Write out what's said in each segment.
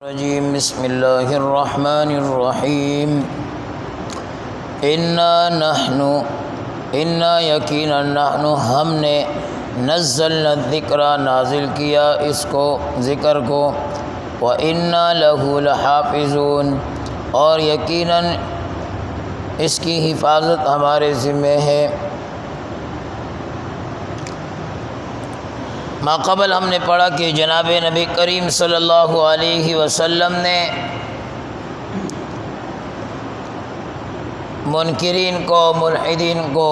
الرجیم بسم اللہ الرحمن الرحیم انا یقینا نحن ہم نے نزلنا الذکر نازل کیا اس کو ذکر کو وَإِنَّا لَهُ لَحَافِظُونَ اور یقیناً اس کی حفاظت ہمارے ذمہ ہے۔ ماقبل ہم نے پڑھا کہ جناب نبی کریم صلی اللہ علیہ وسلم نے منکرین کو ملحدین کو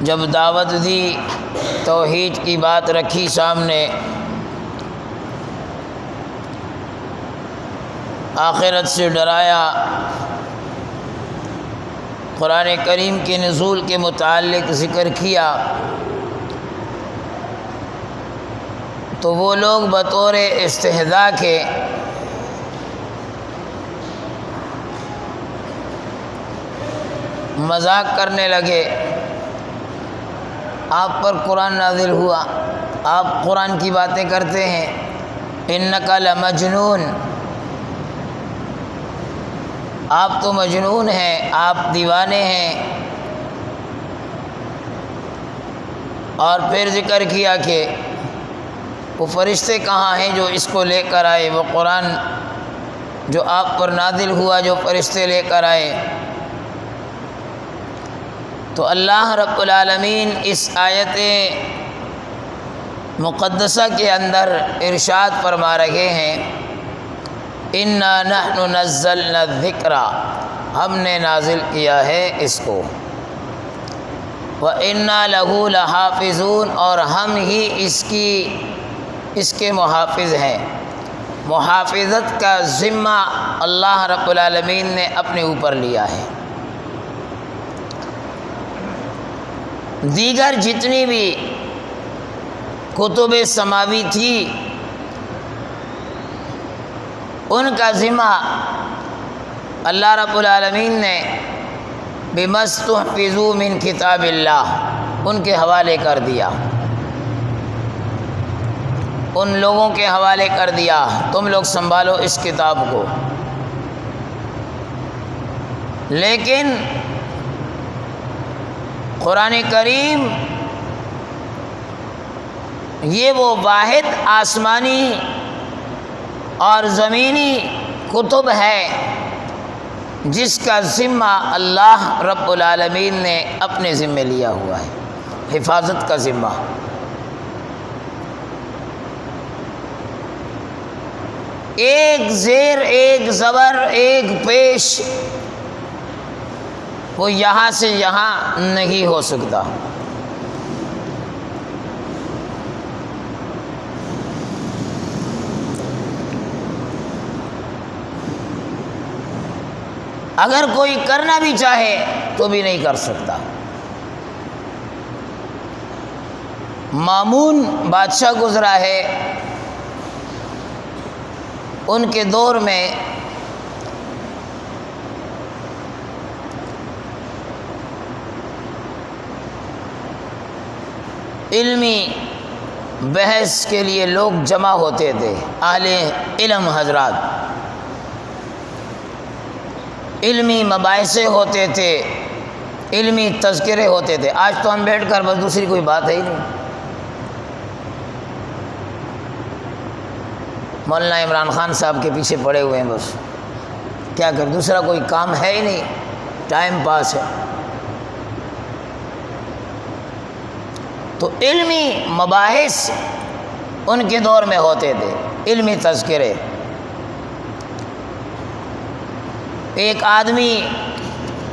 جب دعوت دی، توحید کی بات رکھی سامنے، آخرت سے ڈرایا، قرآن کریم کے نزول کے متعلق ذکر کیا، تو وہ لوگ بطور استہزاء کے مذاق کرنے لگے۔ آپ پر قرآن نازل ہوا، آپ قرآن کی باتیں کرتے ہیں، انک لمجنون، آپ تو مجنون ہیں، آپ دیوانے ہیں۔ اور پھر ذکر کیا کہ وہ فرشتے کہاں ہیں جو اس کو لے کر آئے، وہ قرآن جو آپ پر نازل ہوا جو فرشتے لے کر آئے۔ تو اللہ رب العالمین اس آیت مقدسہ کے اندر ارشاد فرما رہے ہیں، انا نحن نزلنا الذکر، ہم نے نازل کیا ہے اس کو، وَإِنَّا لَهُ لَحَافِظُونَ اور ہم ہی اس کے محافظ ہیں۔ محافظت کا ذمہ اللہ رب العالمین نے اپنے اوپر لیا ہے۔ دیگر جتنی بھی کتب سماوی تھی ان کا ذمہ اللہ رب العالمین نے بِمَسْتُحْفِظُوا مِنْ کتاب اللہ ان کے حوالے کر دیا، ان لوگوں کے حوالے کر دیا، تم لوگ سنبھالو اس کتاب کو۔ لیکن قرآن کریم یہ وہ واحد آسمانی اور زمینی کتب ہے جس کا ذمہ اللہ رب العالمین نے اپنے ذمہ لیا ہوا ہے، حفاظت کا ذمہ۔ ایک زیر ایک زبر ایک پیش وہ یہاں سے یہاں نہیں ہو سکتا۔ اگر کوئی کرنا بھی چاہے تو بھی نہیں کر سکتا۔ مامون بادشاہ گزرا ہے، ان کے دور میں علمی بحث کے لیے لوگ جمع ہوتے تھے، اہل علم حضرات، علمی مباحثے ہوتے تھے، علمی تذکرے ہوتے تھے۔ آج تو ہم بیٹھ کر بس دوسری کوئی بات ہے ہی نہیں۔ مولانا عمران خان صاحب کے پیچھے پڑے ہوئے ہیں، بس کیا کر، دوسرا کوئی کام ہے ہی نہیں، ٹائم پاس ہے۔ تو علمی مباحث ان کے دور میں ہوتے تھے، علمی تذکرے۔ ایک آدمی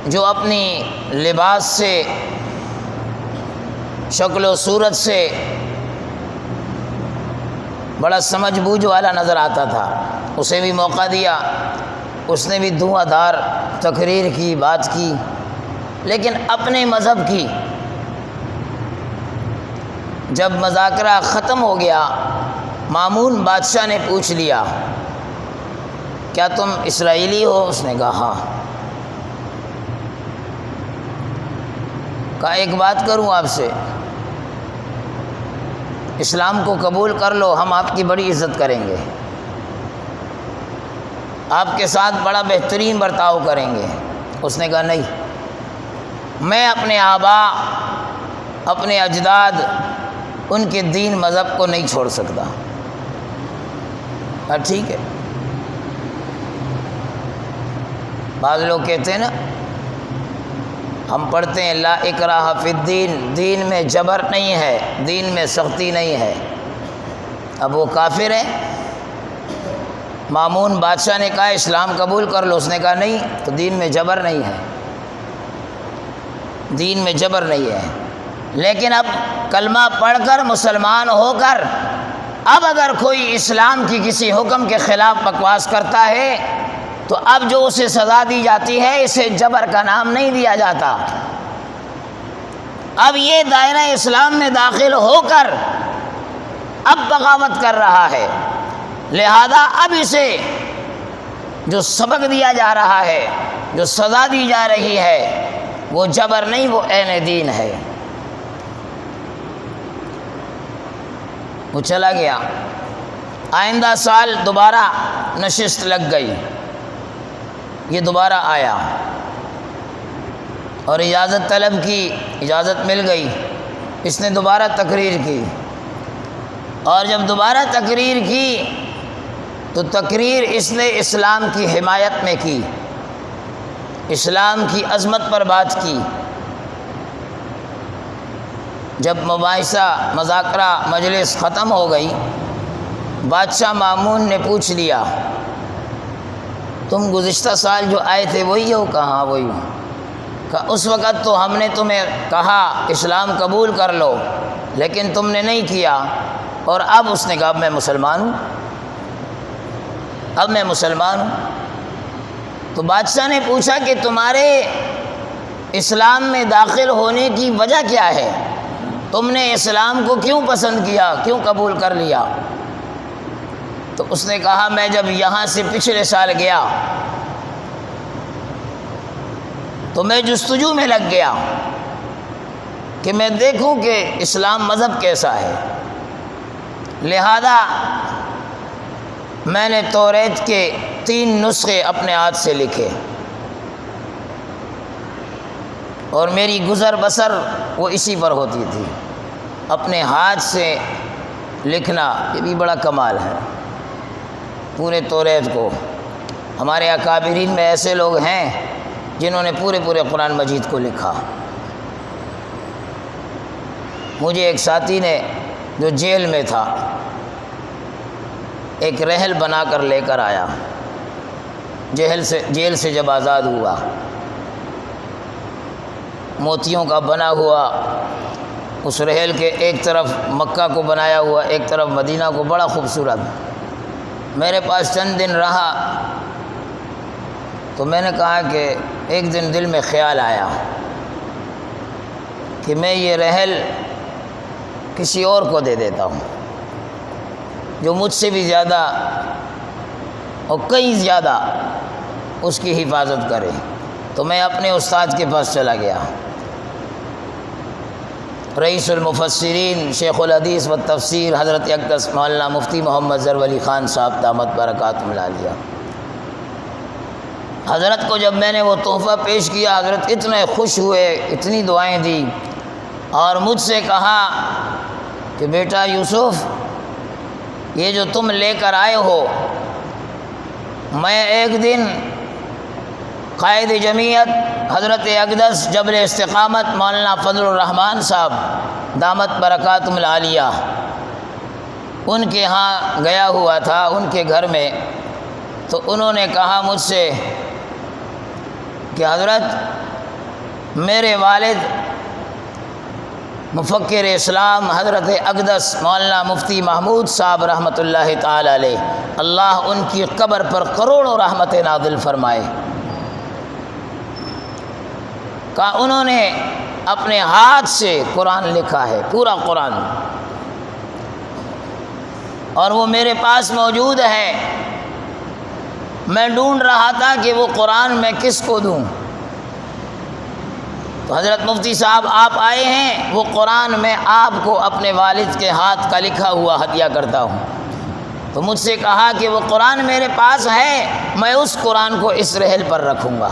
جو اپنی لباس سے، شکل و صورت سے بڑا سمجھ بوجھ والا نظر آتا تھا، اسے بھی موقع دیا، اس نے بھی دھواں دھار تقریر کی، بات کی، لیکن اپنے مذہب کی۔ جب مذاکرہ ختم ہو گیا، مامون بادشاہ نے پوچھ لیا، کیا تم اسرائیلی ہو؟ اس نے کہا ہاں۔ کہا ایک بات کروں آپ سے، اسلام کو قبول کر لو، ہم آپ کی بڑی عزت کریں گے، آپ کے ساتھ بڑا بہترین برتاؤ کریں گے۔ اس نے کہا نہیں، میں اپنے آباء، اپنے اجداد، ان کے دین مذہب کو نہیں چھوڑ سکتا۔ ٹھیک ہے۔ بعض لوگ کہتے ہیں نا، ہم پڑھتے ہیں لا اکراہ فی الدین، دین میں جبر نہیں ہے، دین میں سختی نہیں ہے۔ اب وہ کافر ہے۔ مامون بادشاہ نے کہا اسلام قبول کر لو، اس نے کہا نہیں، تو دین میں جبر نہیں ہے، دین میں جبر نہیں ہے۔ لیکن اب کلمہ پڑھ کر مسلمان ہو کر اب اگر کوئی اسلام کی کسی حکم کے خلاف بکواس کرتا ہے تو اب جو اسے سزا دی جاتی ہے اسے جبر کا نام نہیں دیا جاتا، اب یہ دائرہ اسلام میں داخل ہو کر اب بغاوت کر رہا ہے، لہذا اب اسے جو سبق دیا جا رہا ہے، جو سزا دی جا رہی ہے، وہ جبر نہیں، وہ عین دین ہے۔ وہ چلا گیا۔ آئندہ سال دوبارہ نشست لگ گئی، یہ دوبارہ آیا اور اجازت طلب کی، اجازت مل گئی، اس نے دوبارہ تقریر کی، اور جب دوبارہ تقریر کی تو تقریر اس نے اسلام کی حمایت میں کی، اسلام کی عظمت پر بات کی۔ جب مباحثہ مذاکرہ مجلس ختم ہو گئی، بادشاہ مامون نے پوچھ لیا تم گزشتہ سال جو آئے تھے وہی ہو؟ کہاں وہی ہوں۔ کہا اس وقت تو ہم نے تمہیں کہا اسلام قبول کر لو لیکن تم نے نہیں کیا، اور اب اس نے کہا اب میں مسلمان ہوں، اب میں مسلمان ہوں۔ تو بادشاہ نے پوچھا کہ تمہارے اسلام میں داخل ہونے کی وجہ کیا ہے؟ تم نے اسلام کو کیوں پسند کیا، کیوں قبول کر لیا؟ تو اس نے کہا میں جب یہاں سے پچھلے سال گیا تو میں جستجو میں لگ گیا کہ میں دیکھوں کہ اسلام مذہب کیسا ہے، لہذا میں نے توریت کے 3 نسخے اپنے ہاتھ سے لکھے، اور میری گزر بسر وہ اسی پر ہوتی تھی۔ اپنے ہاتھ سے لکھنا یہ بھی بڑا کمال ہے، پورے توریت کو۔ ہمارے اکابرین میں ایسے لوگ ہیں جنہوں نے پورے قرآن مجید کو لکھا۔ مجھے ایک ساتھی نے جو جیل میں تھا ایک رحل بنا کر لے کر آیا، جیل سے جب آزاد ہوا، موتیوں کا بنا ہوا، اس رحل کے ایک طرف مکہ کو بنایا ہوا، ایک طرف مدینہ کو، بڑا خوبصورت۔ میرے پاس چند دن رہا تو میں نے کہا کہ ایک دن دل میں خیال آیا کہ میں یہ رحل کسی اور کو دے دیتا ہوں جو مجھ سے بھی زیادہ اور کئی زیادہ اس کی حفاظت کرے۔ تو میں اپنے استاد کے پاس چلا گیا، رئیس المفسرین شیخ الحدیث و تفسیر حضرت اقدس مولانا مفتی محمد ظفر علی خان صاحب دامت برکاتہم العالیہ۔ حضرت کو جب میں نے وہ تحفہ پیش کیا، حضرت اتنے خوش ہوئے، اتنی دعائیں دی، اور مجھ سے کہا کہ بیٹا یوسف، یہ جو تم لے کر آئے ہو، میں ایک دن قائد جمعیت حضرت اقدس جبل استقامت مولانا فضل الرحمان صاحب دامت برکاتہم العالیہ ان کے ہاں گیا ہوا تھا، ان کے گھر میں، تو انہوں نے کہا مجھ سے کہ حضرت میرے والد مفکر اسلام حضرت اقدس مولانا مفتی محمود صاحب رحمۃ اللہ تعالی علیہ، اللہ ان کی قبر پر کروڑوں رحمت نازل فرمائے، کہ انہوں نے اپنے ہاتھ سے قرآن لکھا ہے، پورا قرآن، اور وہ میرے پاس موجود ہے۔ میں ڈھونڈ رہا تھا کہ وہ قرآن میں کس کو دوں، تو حضرت مفتی صاحب آپ آئے ہیں، وہ قرآن میں آپ کو اپنے والد کے ہاتھ کا لکھا ہوا ہدیہ کرتا ہوں۔ تو مجھ سے کہا کہ وہ قرآن میرے پاس ہے، میں اس قرآن کو اس رحل پر رکھوں گا۔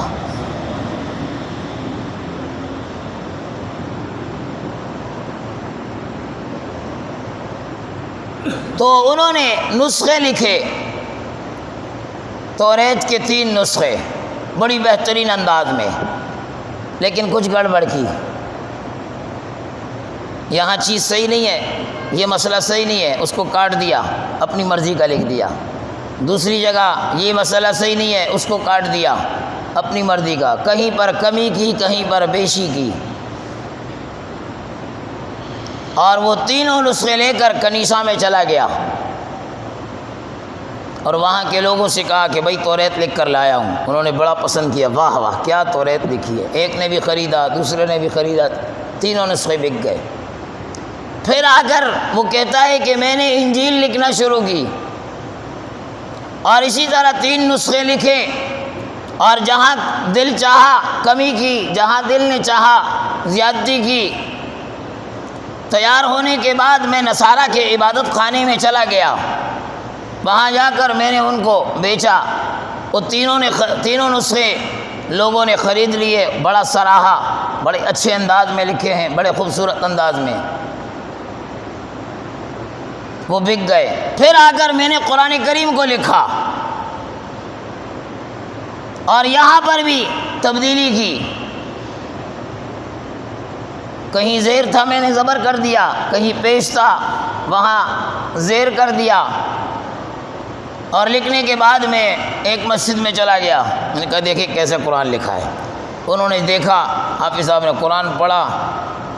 تو انہوں نے نسخے لکھے، توریت کے 3 نسخے بڑی بہترین انداز میں، لیکن کچھ گڑبڑ کی۔ یہاں چیز صحیح نہیں ہے، یہ مسئلہ صحیح نہیں ہے، اس کو کاٹ دیا، اپنی مرضی کا لکھ دیا۔ دوسری جگہ یہ مسئلہ صحیح نہیں ہے، اس کو کاٹ دیا، اپنی مرضی کا، کہیں پر کمی کی، کہیں پر بیشی کی۔ اور وہ تینوں نسخے لے کر کنیسہ میں چلا گیا اور وہاں کے لوگوں سے کہا کہ بھائی توریت لکھ کر لایا ہوں۔ انہوں نے بڑا پسند کیا، واہ واہ کیا توریت لکھی ہے۔ ایک نے بھی خریدا، دوسرے نے بھی خریدا، تینوں نسخے بک گئے۔ پھر آ کر وہ کہتا ہے کہ میں نے انجیل لکھنا شروع کی اور اسی طرح 3 نسخے لکھے، اور جہاں دل چاہا کمی کی، جہاں دل نے چاہا زیادتی کی۔ تیار ہونے کے بعد میں نصارہ کے عبادت خانے میں چلا گیا، وہاں جا کر میں نے ان کو بیچا۔ وہ تینوں نسخے لوگوں نے خرید لیے، بڑا سراہا، بڑے اچھے انداز میں لکھے ہیں، بڑے خوبصورت انداز میں، وہ بک گئے۔ پھر آ کر میں نے قرآن کریم کو لکھا اور یہاں پر بھی تبدیلی کی، کہیں زیر تھا میں نے زبر کر دیا، کہیں پیش تھا وہاں زیر کر دیا۔ اور لکھنے کے بعد میں ایک مسجد میں چلا گیا، میں نے کہا دیکھیں کیسے قرآن لکھا ہے۔ انہوں نے دیکھا، حافظ صاحب نے قرآن پڑھا،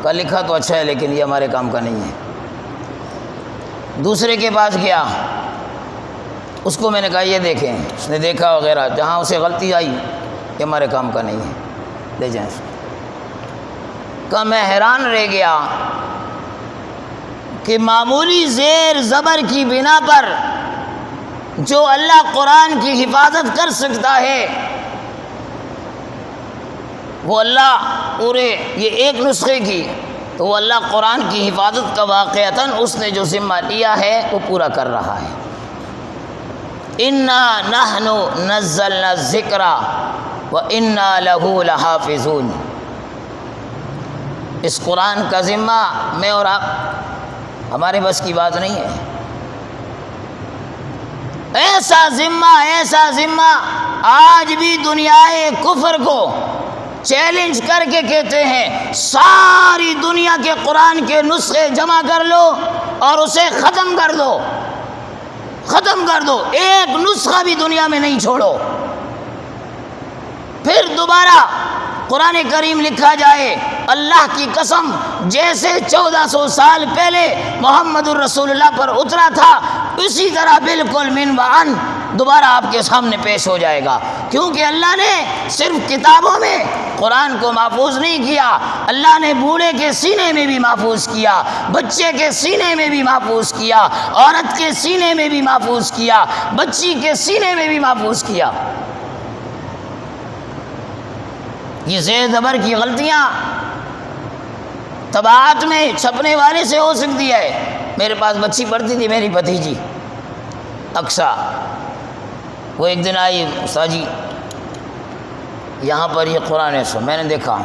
کہا لکھا تو اچھا ہے لیکن یہ ہمارے کام کا نہیں ہے۔ دوسرے کے پاس گیا، اس کو میں نے کہا یہ دیکھیں، اس نے دیکھا وغیرہ، جہاں اسے غلطی آئی یہ ہمارے کام کا نہیں ہے، لے جائیں۔ کہ میں حیران رہ گیا کہ معمولی زیر زبر کی بنا پر جو اللہ قرآن کی حفاظت کر سکتا ہے، وہ اللہ پورے یہ ایک نسخے کی، تو وہ اللہ قرآن کی حفاظت کا واقعتاً اس نے جو ذمہ لیا ہے وہ پورا کر رہا ہے۔ انا نحن نزلنا الذکر وانا لہ لحافظون۔ اس قرآن کا ذمہ میں اور آپ، ہمارے بس کی بات نہیں ہے۔ ایسا ذمہ آج بھی دنیا کفر کو چیلنج کر کے کہتے ہیں ساری دنیا کے قرآن کے نسخے جمع کر لو اور اسے ختم کر دو، ایک نسخہ بھی دنیا میں نہیں چھوڑو، پھر دوبارہ قرآن کریم لکھا جائے۔ اللہ کی قسم، جیسے 1400 سال پہلے محمد الرسول اللہ پر اترا تھا، اسی طرح بالکل من وعن دوبارہ آپ کے سامنے پیش ہو جائے گا، کیونکہ اللہ نے صرف کتابوں میں قرآن کو محفوظ نہیں کیا، اللہ نے بوڑھے کے سینے میں بھی محفوظ کیا، بچے کے سینے میں بھی محفوظ کیا، عورت کے سینے میں بھی محفوظ کیا، بچی کے سینے میں بھی محفوظ کیا۔ یہ زیر زبر کی غلطیاں طباعت میں چھپنے والے سے ہو سکتی ہے۔ میرے پاس بچی پڑھتی تھی، میری بھتیجی اقصا، وہ ایک دن آئی، استاد جی یہاں پر یہ قرآن ہے سو، میں نے دیکھا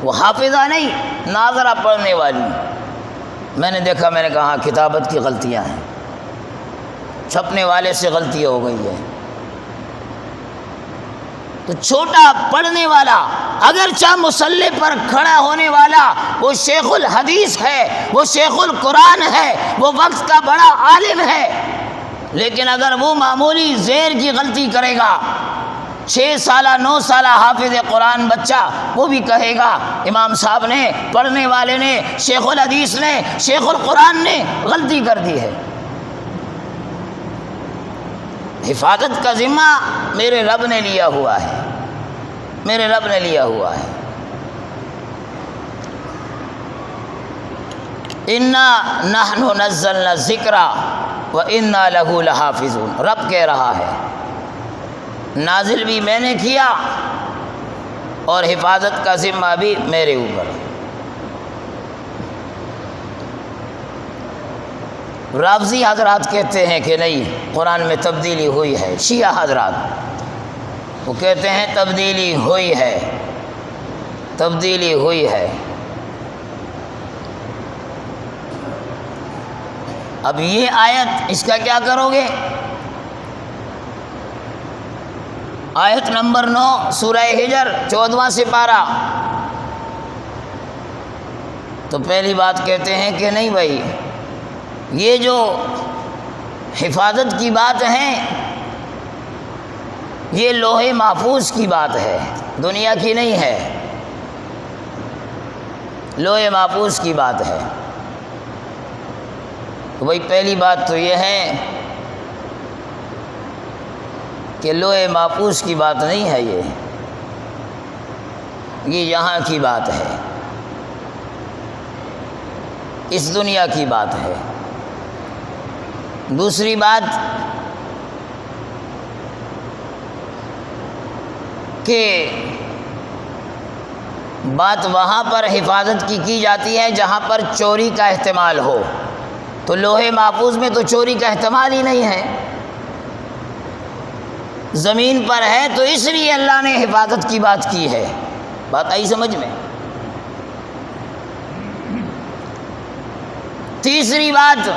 وہ حافظہ نہیں ناظرہ پڑھنے والی، میں نے دیکھا، میں نے کہا ہاں کتابت کی غلطیاں ہیں، چھپنے والے سے غلطی ہو گئی ہے۔ تو چھوٹا پڑھنے والا اگرچہ مصلی پر کھڑا ہونے والا وہ شیخ الحدیث ہے، وہ شیخ القرآن ہے، وہ وقت کا بڑا عالم ہے، لیکن اگر وہ معمولی زیر کی غلطی کرے گا، 6 سالہ 9 سالہ حافظ قرآن بچہ وہ بھی کہے گا امام صاحب نے، پڑھنے والے نے، شیخ الحدیث نے، شیخ القرآن نے غلطی کر دی ہے۔ حفاظت کا ذمہ میرے رب نے لیا ہوا ہے، میرے رب نے لیا ہوا ہے۔ انا نحن نزلنا الذکر وانا لہ لحافظون، رب کہہ رہا ہے نازل بھی میں نے کیا اور حفاظت کا ذمہ بھی میرے اوپر۔ رافضی حضرات کہتے ہیں کہ نہیں، قرآن میں تبدیلی ہوئی ہے۔ شیعہ حضرات وہ کہتے ہیں تبدیلی ہوئی ہے، تبدیلی ہوئی ہے۔ اب یہ آیت، اس کا کیا کرو گے؟ آیت نمبر 9 سورہ ہجر 14واں سپارہ۔ تو پہلی بات کہتے ہیں کہ نہیں بھائی، یہ جو حفاظت کی بات ہے یہ لوح محفوظ کی بات ہے، دنیا کی نہیں ہے، لوح محفوظ کی بات ہے۔ تو بھائی پہلی بات تو یہ ہے کہ لوح محفوظ کی بات نہیں ہے، یہ یہاں کی بات ہے، اس دنیا کی بات ہے۔ دوسری بات کہ بات وہاں پر حفاظت کی جاتی ہے جہاں پر چوری کا احتمال ہو، تو لوح محفوظ میں تو چوری کا احتمال ہی نہیں ہے، زمین پر ہے، تو اس لیے اللہ نے حفاظت کی بات کی ہے۔ بات آئی سمجھ میں؟ تیسری بات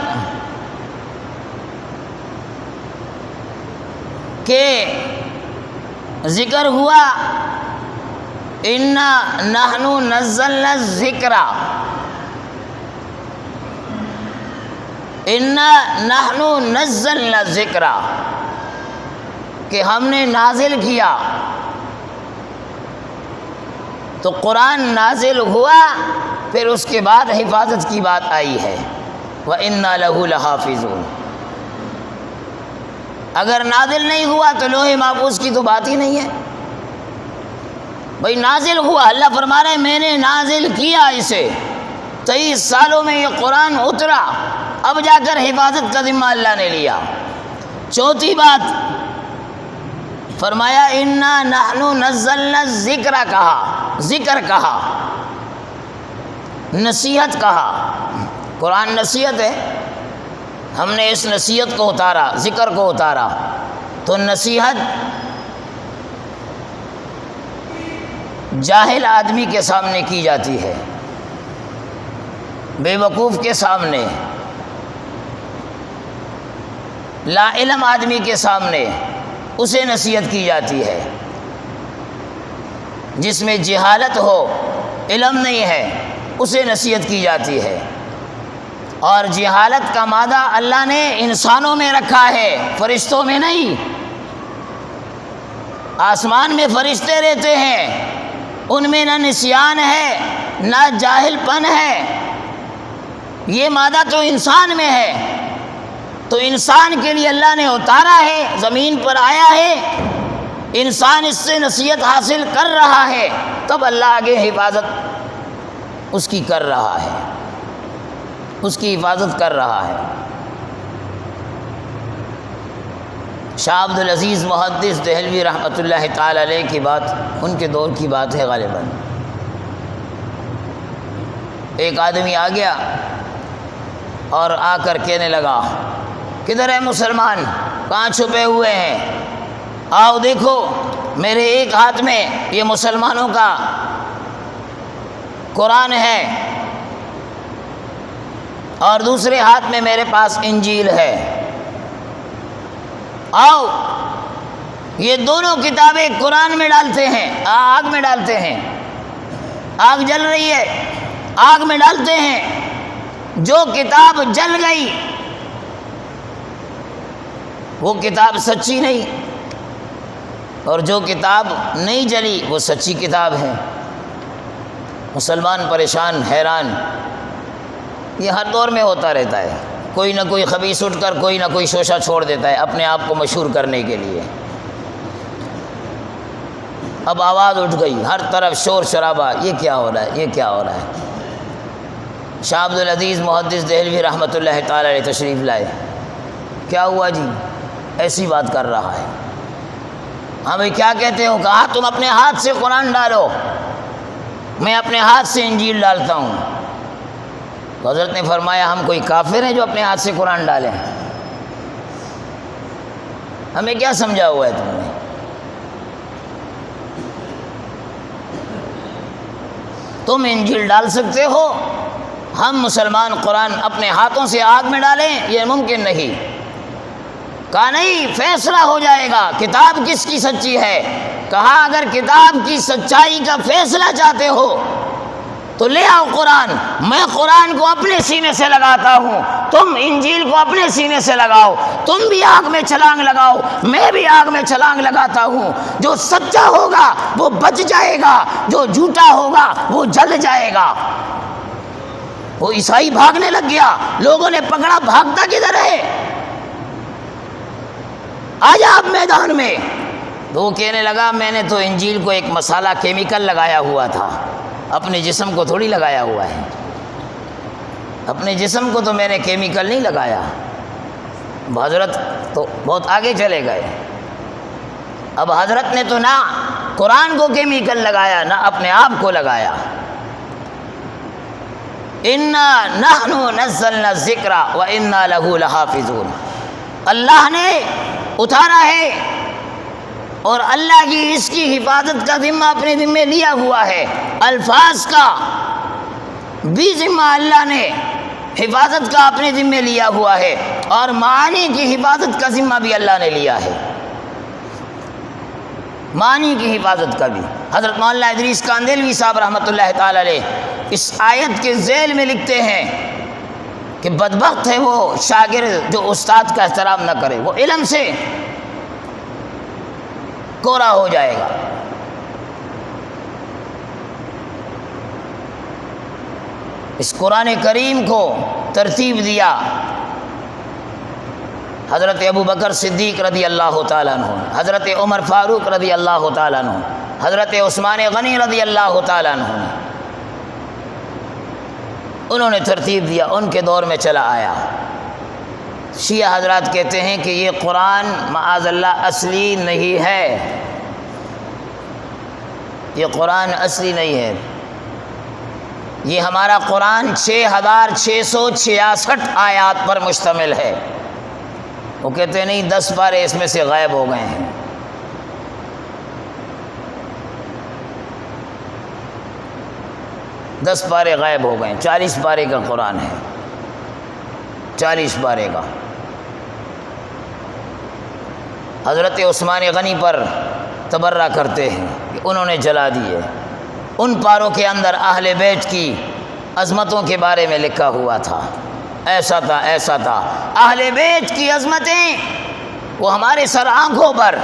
کہ ذکر ہوا انا نحن نزلنا الذکر، انا نحن نزلنا الذکر، کہ ہم نے نازل کیا۔ تو قرآن نازل ہوا، پھر اس کے بعد حفاظت کی بات آئی ہے، وَإِنَّا لَهُ لَحَافِظُونَ۔ اگر نازل نہیں ہوا تو لوح محفوظ کی تو بات ہی نہیں ہے۔ بھائی نازل ہوا، اللہ فرما رہے ہیں میں نے نازل کیا اسے، 23 سالوں میں یہ قرآن اترا، اب جا کر حفاظت کا ذمہ اللہ نے لیا۔ چوتھی بات فرمایا انا نحن نزلنا الذکر، کہا، ذکر کہا، نصیحت کہا۔ قرآن نصیحت ہے، ہم نے اس نصیحت کو اتارا، ذکر کو اتارا۔ تو نصیحت جاہل آدمی کے سامنے کی جاتی ہے، بے وقوف کے سامنے، لا علم آدمی کے سامنے اسے نصیحت کی جاتی ہے۔ جس میں جہالت ہو، علم نہیں ہے، اسے نصیحت کی جاتی ہے۔ اور جہالت کا مادہ اللہ نے انسانوں میں رکھا ہے، فرشتوں میں نہیں۔ آسمان میں فرشتے رہتے ہیں، ان میں نہ نسیان ہے نہ جاہل پن ہے، یہ مادہ تو انسان میں ہے۔ تو انسان کے لیے اللہ نے اتارا ہے، زمین پر آیا ہے، انسان اس سے نصیحت حاصل کر رہا ہے، تب اللہ آگے حفاظت اس کی کر رہا ہے، اس کی حفاظت کر رہا ہے۔ شاہ عبد العزیز محدث دہلوی رحمۃ اللہ تعالی علیہ کی بات ان کے دور کی بات ہے غالباً۔ ایک آدمی آ گیا اور آ کر کہنے لگا کدھر ہے مسلمان، کہاں چھپے ہوئے ہیں، آؤ دیکھو میرے ایک ہاتھ میں یہ مسلمانوں کا قرآن ہے اور دوسرے ہاتھ میں میرے پاس انجیل ہے، آؤ یہ دونوں کتابیں قرآن میں ڈالتے ہیں، آگ میں ڈالتے ہیں، آگ جل رہی ہے، آگ میں ڈالتے ہیں، جو کتاب جل گئی وہ کتاب سچی نہیں، اور جو کتاب نہیں جلی وہ سچی کتاب ہے۔ مسلمان پریشان، حیران، یہ ہر دور میں ہوتا رہتا ہے، کوئی نہ کوئی خبیث اٹھ کر کوئی نہ کوئی شوشہ چھوڑ دیتا ہے اپنے آپ کو مشہور کرنے کے لیے۔ اب آواز اٹھ گئی، ہر طرف شور شرابہ، یہ کیا ہو رہا ہے، یہ کیا ہو رہا ہے۔ شاہ عبد العزیز محدث دہلوی رحمۃ اللہ تعالی علیہ تشریف لائے، کیا ہوا جی، ایسی بات کر رہا ہے۔ ہاں بھائی کیا کہتے ہو؟ کہا تم اپنے ہاتھ سے قرآن ڈالو، میں اپنے ہاتھ سے انجیل ڈالتا ہوں۔ تو حضرت نے فرمایا ہم کوئی کافر ہیں جو اپنے ہاتھ سے قرآن ڈالیں؟ ہمیں کیا سمجھا ہوا ہے تم نے؟ تم انجیل ڈال سکتے ہو، ہم مسلمان قرآن اپنے ہاتھوں سے آگ میں ڈالیں؟ یہ ممکن نہیں۔ کہا نہیں، فیصلہ ہو جائے گا کتاب کس کی سچی ہے۔ کہا اگر کتاب کی سچائی کا فیصلہ چاہتے ہو تو لے آؤ قرآن، میں قرآن کو اپنے سینے سے لگاتا ہوں، تم انجیل کو اپنے سینے سے لگاؤ، تم بھی آگ میں چھلانگ لگاؤ، میں بھی آگ میں چھلانگ لگاتا ہوں، جو سچا ہوگا وہ بچ جائے گا، جو جھوٹا ہوگا وہ جل جائے گا۔ وہ عیسائی بھاگنے لگ گیا، لوگوں نے پکڑا، بھاگتا کدھر ہے؟ آجا آپ میدان میں۔ تو وہ کہنے لگا میں نے تو انجیل کو ایک مسالہ کیمیکل لگایا ہوا تھا، اپنے جسم کو تھوڑی لگایا ہوا ہے، اپنے جسم کو تو میں نے کیمیکل نہیں لگایا۔ حضرت تو بہت آگے چلے گئے۔ اب حضرت نے تو نہ قرآن کو کیمیکل لگایا نہ اپنے آپ کو لگایا۔ انا نحن نزلنا الذکر وانا لہ لحافظون، اللہ نے اتارا ہے اور اللہ کی اس کی حفاظت کا ذمہ اپنے ذمہ لیا ہوا ہے۔ الفاظ کا بھی ذمہ اللہ نے حفاظت کا اپنے ذمہ لیا ہوا ہے، اور معانی کی حفاظت کا ذمہ بھی اللہ نے لیا ہے، معانی کی حفاظت کا بھی۔ حضرت مولانا ادریس کاندھلوی صاحب رحمۃ اللہ تعالی علیہ اس آیت کے ذیل میں لکھتے ہیں کہ بدبخت ہے وہ شاگرد جو استاد کا احترام نہ کرے، وہ علم سے کورا ہو جائے گا۔ اس قرآن کریم کو ترتیب دیا حضرت ابو بکر صدیق رضی اللہ تعالیٰ عنہ، حضرت عمر فاروق رضی اللہ تعالیٰ عنہ، حضرت عثمان غنی رضی اللہ تعالیٰ عنہ نے، انہوں نے ترتیب دیا، ان کے دور میں چلا آیا۔ شیعہ حضرات کہتے ہیں کہ یہ قرآن معاذ اللہ اصلی نہیں ہے، یہ قرآن اصلی نہیں ہے، یہ ہمارا قرآن 6666 آیات پر مشتمل ہے۔ وہ کہتے ہیں نہیں 10 پارے اس میں سے غائب ہو گئے ہیں۔ دس پارے غائب ہو گئے، 40 پارے کا قرآن ہے، 40 پارے کا۔ حضرت عثمان غنی پر تبرہ کرتے ہیں کہ انہوں نے جلا دیے، ان پاروں کے اندر اہل بیت کی عظمتوں کے بارے میں لکھا ہوا تھا، ایسا تھا ایسا تھا۔ اہل بیت کی عظمتیں وہ ہمارے سر آنکھوں پر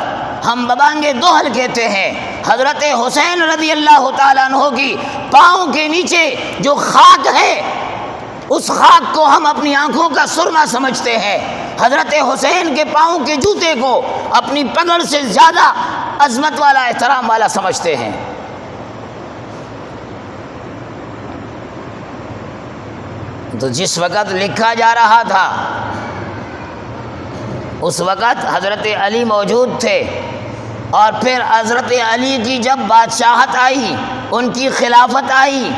ہم ببانگے دوہل کہتے ہیں۔ حضرت حسین رضی اللہ تعالیٰ عنہ کی پاؤں کے نیچے جو خاک ہے اس خاک کو ہم اپنی آنکھوں کا سرما سمجھتے ہیں، حضرت حسین کے پاؤں کے جوتے کو اپنی پگڑ سے زیادہ عظمت والا احترام والا سمجھتے ہیں۔ تو جس وقت لکھا جا رہا تھا اس وقت حضرت علی موجود تھے، اور پھر حضرت علی کی جب بادشاہت آئی، ان کی خلافت آئی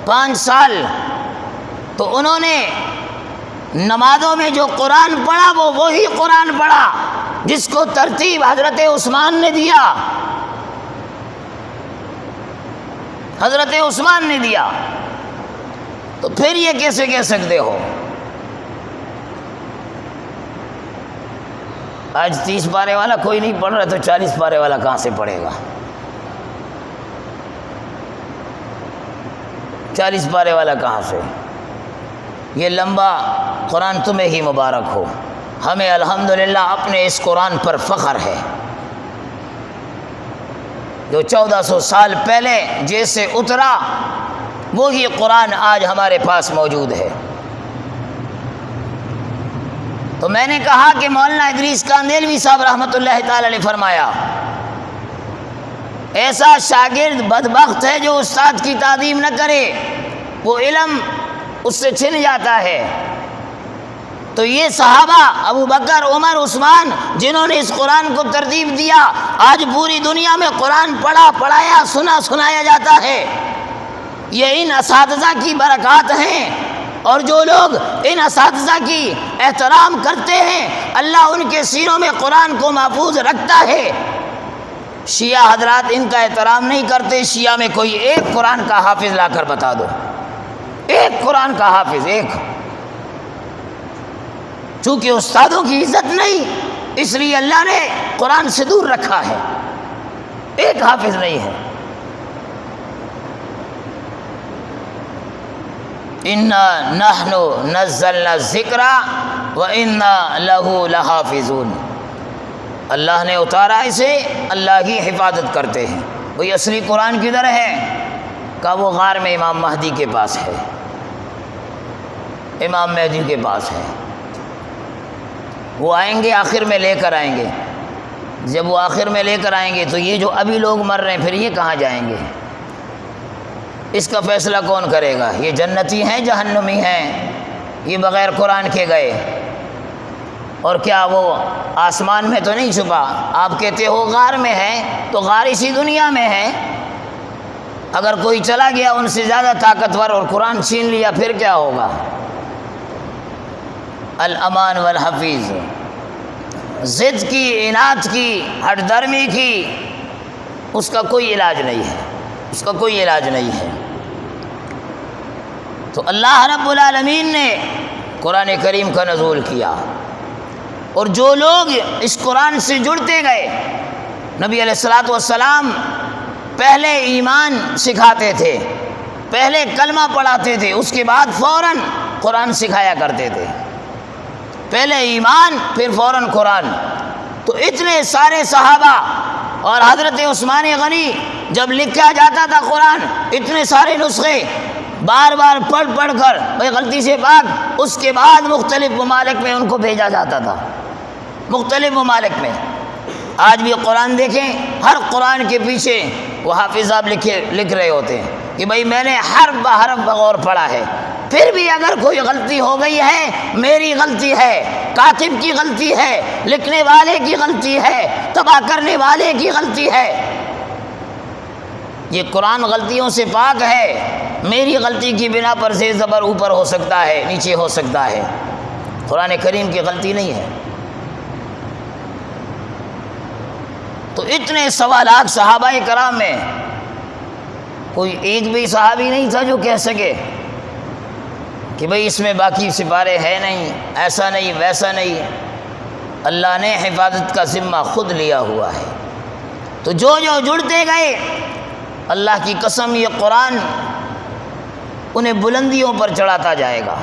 5 سال، تو انہوں نے نمازوں میں جو قرآن پڑھا وہ وہی قرآن پڑھا جس کو ترتیب حضرت عثمان نے دیا، حضرت عثمان نے دیا۔ تو پھر یہ کیسے کہہ سکتے ہو؟ آج 30 پارے والا کوئی نہیں پڑھ رہا تو 40 پارے والا کہاں سے پڑھے گا؟ 40 پارے والا کہاں سے؟ یہ لمبا قرآن تمہیں ہی مبارک ہو، ہمیں الحمدللہ اپنے اس قرآن پر فخر ہے جو 1400 سال پہلے جیسے اترا وہی قرآن آج ہمارے پاس موجود ہے۔ تو میں نے کہا کہ مولانا ادریس کاندھلوی صاحب رحمۃ اللہ تعالی علیہ فرمایا ایسا شاگرد بدبخت ہے جو استاد کی تعظیم نہ کرے، وہ علم اس سے چھن جاتا ہے۔ تو یہ صحابہ ابو بکر، عمر، عثمان جنہوں نے اس قرآن کو ترتیب دیا، آج پوری دنیا میں قرآن پڑھایا سنایا جاتا ہے، یہ ان اساتذہ کی برکات ہیں۔ اور جو لوگ ان اساتذہ کی احترام کرتے ہیں، اللہ ان کے سینوں میں قرآن کو محفوظ رکھتا ہے۔ شیعہ حضرات ان کا احترام نہیں کرتے۔ شیعہ میں کوئی ایک قرآن کا حافظ لا کر بتا دو، ایک قرآن کا حافظ، ایک۔ چونکہ استادوں کی عزت نہیں، اس لیے اللہ نے قرآن سے دور رکھا ہے، ایک حافظ نہیں ہے۔ اِنَّا نَحْنُ نَزَّلْنَا الذِّكْرَ وَإِنَّا لَهُ لَحَافِظُونَ، اللہ نے اتارا اسے، اللہ کی حفاظت کرتے ہیں۔ وہی اصلی قرآن کدھر ہے؟ کہ وہ غار میں امام مہدی کے پاس ہے، امام مہدی کے پاس ہے۔ وہ آئیں گے، آخر میں لے کر آئیں گے۔ جب وہ آخر میں لے کر آئیں گے تو یہ جو ابھی لوگ مر رہے ہیں، پھر یہ کہاں جائیں گے؟ اس کا فیصلہ کون کرے گا؟ یہ جنتی ہیں جہنمی ہیں؟ یہ بغیر قرآن کے گئے؟ اور کیا وہ آسمان میں تو نہیں چھپا؟ آپ کہتے ہو غار میں ہے، تو غار اسی دنیا میں ہے۔ اگر کوئی چلا گیا ان سے زیادہ طاقتور اور قرآن چھین لیا، پھر کیا ہوگا؟ الامان والحفیظ، ضد کی، اناد کی، ہٹ درمی کی، اس کا کوئی علاج نہیں ہے، اس کا کوئی علاج نہیں ہے۔ تو اللہ رب العالمین نے قرآن کریم کا نزول کیا، اور جو لوگ اس قرآن سے جڑتے گئے، نبی علیہ الصلوۃ والسلام پہلے ایمان سکھاتے تھے، پہلے کلمہ پڑھاتے تھے، اس کے بعد فوراً قرآن سکھایا کرتے تھے۔ پہلے ایمان، پھر فوراً قرآن۔ تو اتنے سارے صحابہ اور حضرت عثمان غنی جب لکھا جاتا تھا قرآن، اتنے سارے نسخے بار بار پڑھ کر بھائی غلطی سے پاک، اس کے بعد مختلف ممالک میں ان کو بھیجا جاتا تھا، مختلف ممالک میں۔ آج بھی قرآن دیکھیں، ہر قرآن کے پیچھے وہ حافظ صاحب لکھ رہے ہوتے ہیں کہ بھائی میں نے حرف بحرف بغور پڑھا ہے، پھر بھی اگر کوئی غلطی ہو گئی ہے، میری غلطی ہے، کاتب کی غلطی ہے، لکھنے والے کی غلطی ہے، تباہ کرنے والے کی غلطی ہے۔ یہ قرآن غلطیوں سے پاک ہے، میری غلطی کی بنا پر زیر زبر اوپر ہو سکتا ہے، نیچے ہو سکتا ہے، قرآن کریم کی غلطی نہیں ہے۔ تو اتنے 1.25 صحابہ کرام میں کوئی ایک بھی صحابی نہیں تھا جو کہہ سکے کہ بھئی اس میں باقی سپارے ہیں نہیں، ایسا نہیں ویسا نہیں۔ اللہ نے حفاظت کا ذمہ خود لیا ہوا ہے۔ تو جو جڑتے گئے، اللہ کی قسم یہ قرآن انہیں بلندیوں پر چڑھاتا جائے گا،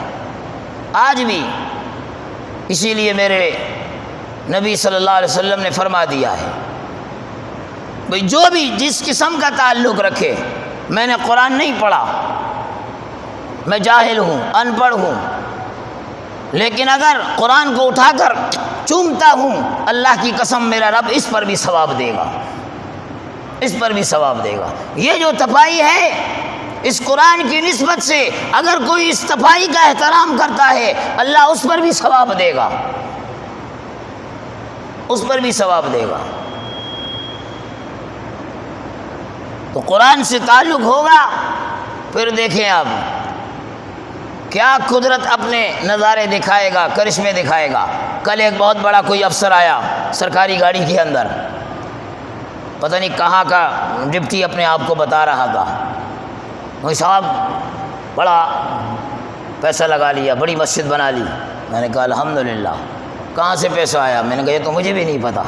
آج بھی۔ اسی لیے میرے نبی صلی اللہ علیہ وسلم نے فرما دیا ہے بھئی جو بھی جس قسم کا تعلق رکھے، میں نے قرآن نہیں پڑھا، میں جاہل ہوں، ان پڑھ ہوں، لیکن اگر قرآن کو اٹھا کر چومتا ہوں، اللہ کی قسم میرا رب اس پر بھی ثواب دے گا، اس پر بھی ثواب دے گا۔ یہ جو تپائی ہے اس قرآن کی نسبت سے، اگر کوئی اس تپائی کا احترام کرتا ہے، اللہ اس پر بھی ثواب دے گا، اس پر بھی ثواب دے گا۔ تو قرآن سے تعلق ہوگا، پھر دیکھیں آپ کیا قدرت اپنے نظارے دکھائے گا، کرشمے دکھائے گا۔ کل ایک بہت بڑا کوئی افسر آیا سرکاری گاڑی کے اندر، پتہ نہیں کہاں کا ڈپٹی اپنے آپ کو بتا رہا تھا، بھائی صاحب بڑا پیسہ لگا لیا، بڑی مسجد بنا لی۔ میں نے کہا الحمدللہ۔ کہاں سے پیسہ آیا؟ میں نے کہا یہ تو مجھے بھی نہیں پتہ۔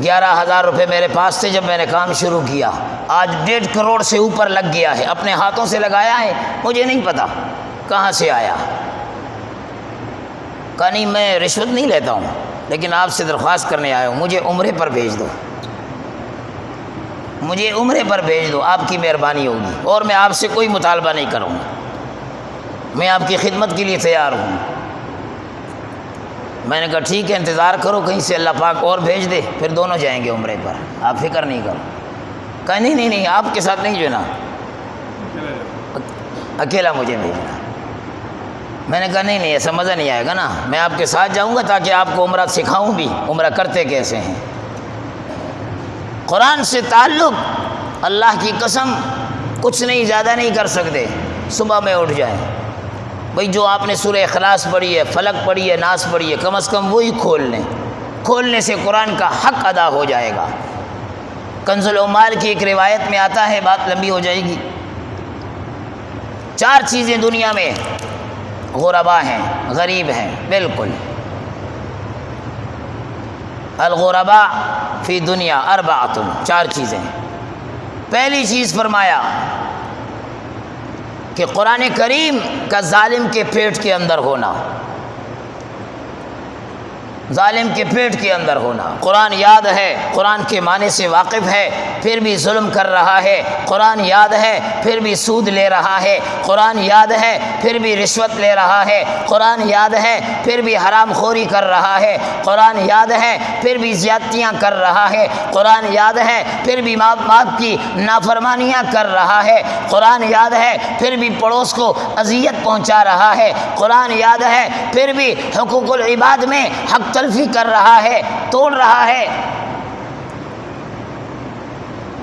11,000 روپے میرے پاس تھے جب میں نے کام شروع کیا، آج 1.5 کروڑ سے اوپر لگ گیا ہے، اپنے ہاتھوں سے لگایا ہے، مجھے نہیں پتہ کہاں سے آیا۔ کہا نہیں میں رشوت نہیں لیتا ہوں، لیکن آپ سے درخواست کرنے آیا ہوں، مجھے عمرے پر بھیج دو، مجھے عمرے پر بھیج دو، آپ کی مہربانی ہوگی، اور میں آپ سے کوئی مطالبہ نہیں کروں گا، میں آپ کی خدمت کے لیے تیار ہوں۔ میں نے کہا ٹھیک ہے، انتظار کرو، کہیں سے اللہ پاک اور بھیج دے، پھر دونوں جائیں گے عمرے پر، آپ فکر نہیں کرو۔ کہا نہیں آپ کے ساتھ نہیں جو نا، اکیلا مجھے بھیجنا۔ میں نے کہا نہیں ایسا مزہ نہیں آئے گا نا، میں آپ کے ساتھ جاؤں گا تاکہ آپ کو عمرہ سکھاؤں بھی، عمرہ کرتے کیسے ہیں۔ قرآن سے تعلق، اللہ کی قسم کچھ نہیں، زیادہ نہیں کر سکتے۔ صبح میں اٹھ جائیں، بھئی جو آپ نے سورہ اخلاص پڑھی ہے، فلق پڑھی ہے، ناس پڑھی ہے، کم از کم وہی کھول لیں، کھولنے سے قرآن کا حق ادا ہو جائے گا۔ کنز العمال کی ایک روایت میں آتا ہے، بات لمبی ہو جائے گی، 4 چیزیں دنیا میں غربا ہیں، غریب ہیں بالکل۔ الغربا فی دنیا 4 4 چیزیں۔ پہلی چیز فرمایا کہ قرآن کریم کا ظالم کے پیٹ کے اندر ہونا، ظالم کے پیٹ کے اندر ہونا۔ قرآن یاد ہے، قرآن کے معنی سے واقف ہے، پھر بھی ظلم کر رہا ہے۔ قرآن یاد ہے، پھر بھی سود لے رہا ہے۔ قرآن یاد ہے، پھر بھی رشوت لے رہا ہے۔ قرآن یاد ہے، پھر بھی حرام خوری کر رہا ہے۔ قرآن یاد ہے، پھر بھی زیادتیاں کر رہا ہے۔ قرآن یاد ہے، پھر بھی ماں باپ کی نافرمانیاں کر رہا ہے۔ قرآن یاد ہے، پھر بھی پڑوس کو اذیت پہنچا رہا ہے۔ قرآن یاد ہے، پھر بھی حقوق العباد میں حق تلفی کر رہا ہے، توڑ رہا ہے۔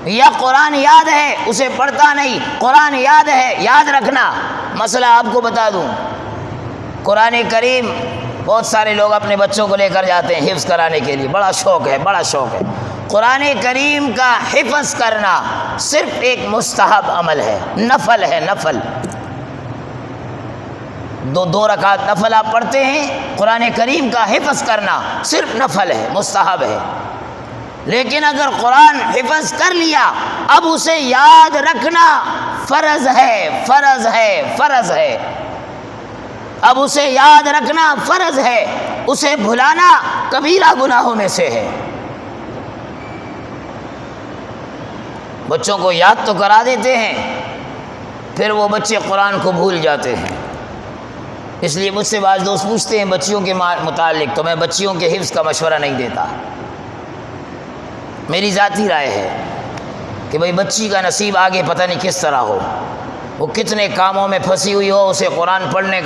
یا قرآن یاد ہے اسے پڑھتا نہیں، قرآن یاد ہے، یاد رکھنا۔ مسئلہ آپ کو بتا دوں، قرآن کریم بہت سارے لوگ اپنے بچوں کو لے کر جاتے ہیں حفظ کرانے کے لیے، بڑا شوق ہے، بڑا شوق ہے۔ قرآن کریم کا حفظ کرنا صرف ایک مستحب عمل ہے، نفل ہے، نفل۔ 2 رکعت نفل آپ پڑھتے ہیں، قرآن کریم کا حفظ کرنا صرف نفل ہے، مستحب ہے۔ لیکن اگر قرآن حفظ کر لیا، اب اسے یاد رکھنا فرض ہے، فرض ہے، فرض ہے۔ اب اسے یاد رکھنا فرض ہے، اسے بھلانا کبیرہ گناہوں میں سے ہے۔ بچوں کو یاد تو کرا دیتے ہیں، پھر وہ بچے قرآن کو بھول جاتے ہیں۔ اس لیے مجھ سے بعض دوست پوچھتے ہیں بچیوں کے متعلق، تو میں بچیوں کے حفظ کا مشورہ نہیں دیتا۔ میری ذاتی رائے ہے کہ بھئی بچی کا نصیب آگے پتہ نہیں کس طرح ہو، وہ کتنے کاموں میں پھنسی ہوئی ہو، اسے قرآن پڑھنے